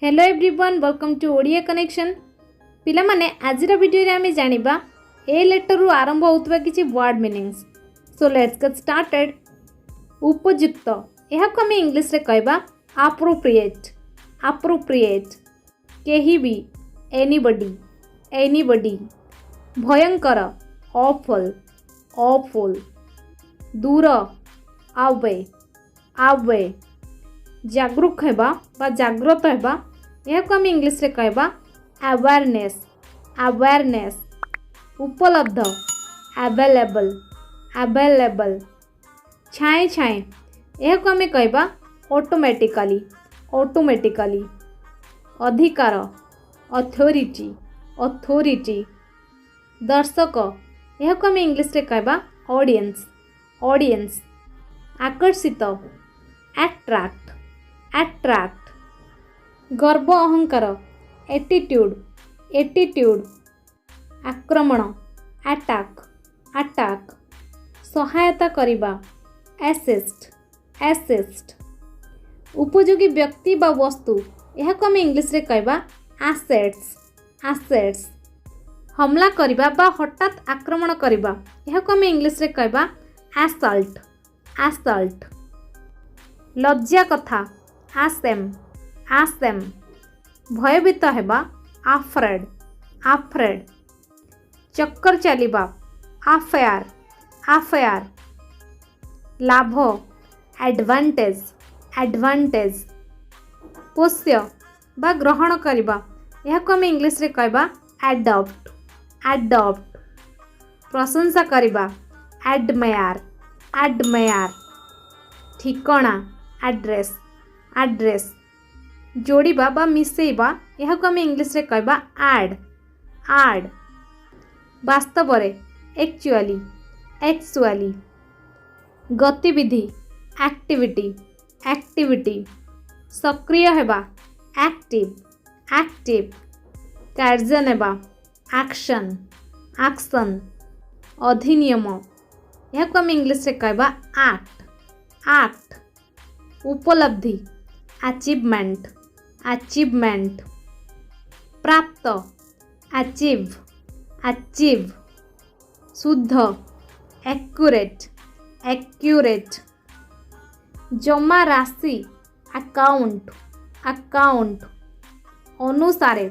Hello everyone, welcome to Odia connection. पिला माने आजिर video रे आमे जानिबा ए लेटर रु आरंभ होतबा किछि word meanings. So let's get started. उपयुक्त एहा को आमे इंग्लिश रे कहबा अप्रोप्रिएट। अप्रोप्रिएट केही भी, एनीबॉडी, एनीबॉडी। भयंकर ऑफुल, ऑफुल। दूर अवे, अवे। जागरूक हेबा बा जागृत हेबा यह को हम इंग्लिश रे कहबा अवेयरनेस, अवेयरनेस। उपलब्ध अवेलेबल, अवेलेबल। छाए छाए यह को हमें कहबा ऑटोमेटिकली, ऑटोमेटिकली। अधिकार अथॉरिटी, अथॉरिटी। दर्शक यह को हम इंग्लिश रे कहबा ऑडियंस, ऑडियंस। आकर्षित अट्रैक्ट, अट्रैक्ट। गर्व अहंकार एटीट्यूड, एटीट्यूड। आक्रमण अटैक, अटैक। सहायता करिबा असिस्ट, असिस्ट। उपयोगी व्यक्ति बा वस्तु यह को हम इंग्लिश रे कहबा एसेट्स, एसेट्स। हमला करिबा बा हठात आक्रमण करिबा यह को हम इंग्लिश रे कहबा असल्ट, असल्ट। लज्जा कथा आसेम, आसेम। भयभीत हेबा आफ्रेड, आफ्रेड। चक्कर चलिबा अफेयर, अफेयर। लाभ एडवांटेज, एडवांटेज। पोष्य बा ग्रहण करिबा यह को हम इंग्लिश रे कहबा एडॉप्ट, एडॉप्ट। प्रशंसा करिबा एडमायर, एडमायर। ठिकाना एड्रेस, एड्रेस। जोड़िबा बा मिसेइबा यह को हम इंग्लिश रे कहबा ऐड, ऐड। वास्तव रे एक्चुअली, एक्चुअली। गतिविधि एक्टिविटी, एक्टिविटी। सक्रिय हेबा एक्टिव, एक्टिव। कार्य नेबा एक्शन, एक्शन। अधिनियम यह को हम इंग्लिश रे कहबा एक्ट, एक्ट। उपलब्धि अचीवमेंट, अचीवमेंट। प्राप्त अचीव, अचीव। शुद्ध एक्यूरेट, एक्यूरेट। जमा राशि अकाउंट, अकाउंट। अनुसारे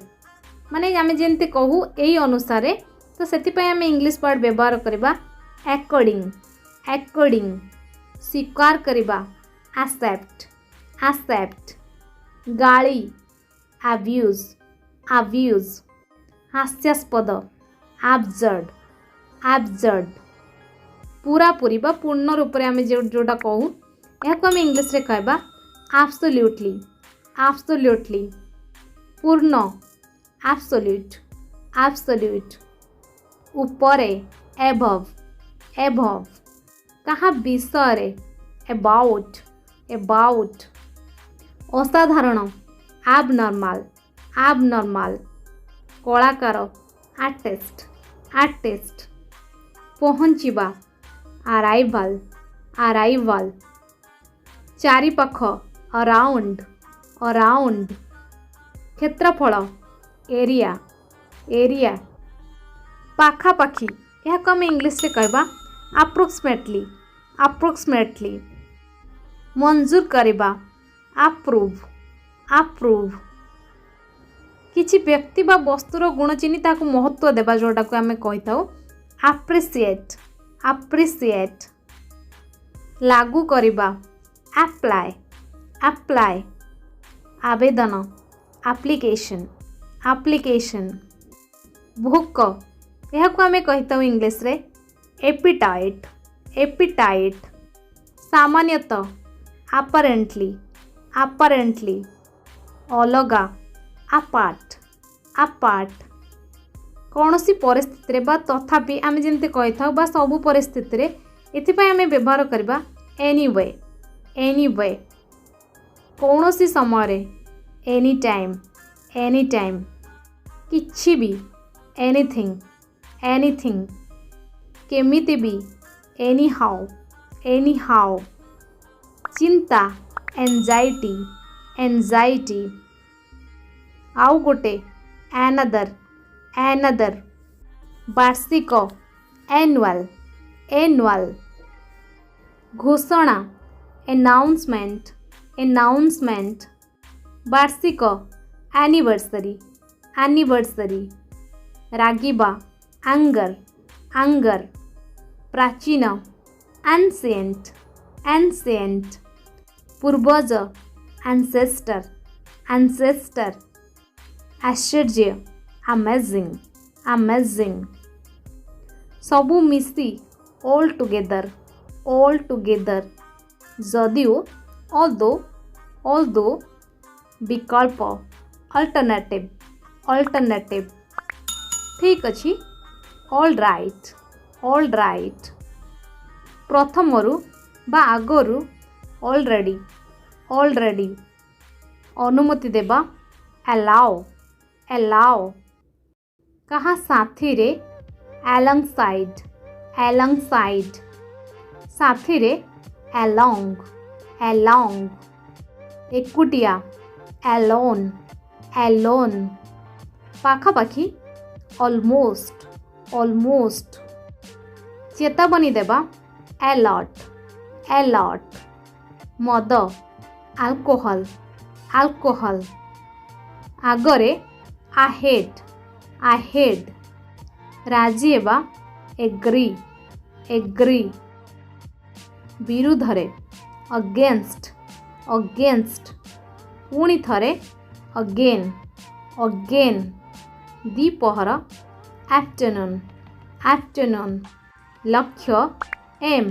माने आमे जेंते कहू एई अनुसारे, तो सेति पय आमे इंग्लिश वर्ड व्यवहार करबा अकॉर्डिंग, अकॉर्डिंग। स्वीकार करबा एक्सेप्ट, एक्सेप्ट। गाली अब्यूज, अब्यूज। हास्यास्पद एब्सर्ड, एब्सर्ड। पूरा पूरी बा पूर्ण रूप रे आमे जोटा कहू यह को आमे इंग्लिश रे कहबा एब्सोल्युटली, एब्सोल्युटली। पूर्ण एब्सोल्यूट, एब्सोल्यूट। ऊपरे एबव, एबव। कहा विषय रे अबाउट, अबाउट। असाधारण एबनॉर्मल, एबनॉर्मल। कलाकार आर्टिस्ट, आर्टिस्ट। पहुँचवा अराइवल, अराइवल। चारिपाख अराउंड, अराउंड। क्षेत्रफल एरिया, एरिया। पाखापाखी यह को आमे इंग्लिश रे कहबा अप्रोक्सीमेटली, अप्रोक्सीमेटली। मंजूर करिबा अप्रूव, अप्रूव। किछि व्यक्ति बा वस्तुर गुण चिन्हि ताकु महत्व देबा जोटा को आमे कहिताउ अप्रिशिएट, अप्रिशिएट। लागू करिबा अप्लाई, अप्लाई। आवेदन एप्लीकेशन, एप्लीकेशन। भोक यह को आमे कहिताउ इंग्लिश रे एपिटाइट, एपिटाइट। सामान्यतः अपरेंटली, अपरेंटली। अलगा अपार्ट, अपार्ट। कौनसी परिस्थिति रे बा तथापि आमे जेंते कहिथाउ बा सबु परिस्थिति रे एथिपय आमे व्यवहार करबा एनीवे, एनीवे। कौनसी समय रे एनी टाइम, एनी टाइम। किछि भी एनीथिंग, एनीथिंग। केमिति भी एनी हाउ, एनी हाउ। चिंता एंजाइटी, एंजाइटी। आउ गोटे another another वार्षिक annual annual घोषणा announcement announcement वार्षिक anniversary anniversary रागिबा anger anger प्राचीन ancient ancient पूर्वज ancestor ancestor आश्चर्य amazing amazing सबु मिसी all together जदियो although विकल्प alternative ठीक अछि all right प्रथमरु बा आगरु already अनुमति देबा allow कहा साथी रे alongside साथी रे along एकुटिया alone पाखापाखी almost चेतावनी देबा alert मद alcohol आगरे ahead राजी एबा agree विरुद्धरे against पुणी थरे again द्विपहर afternoon लक्ष्य aim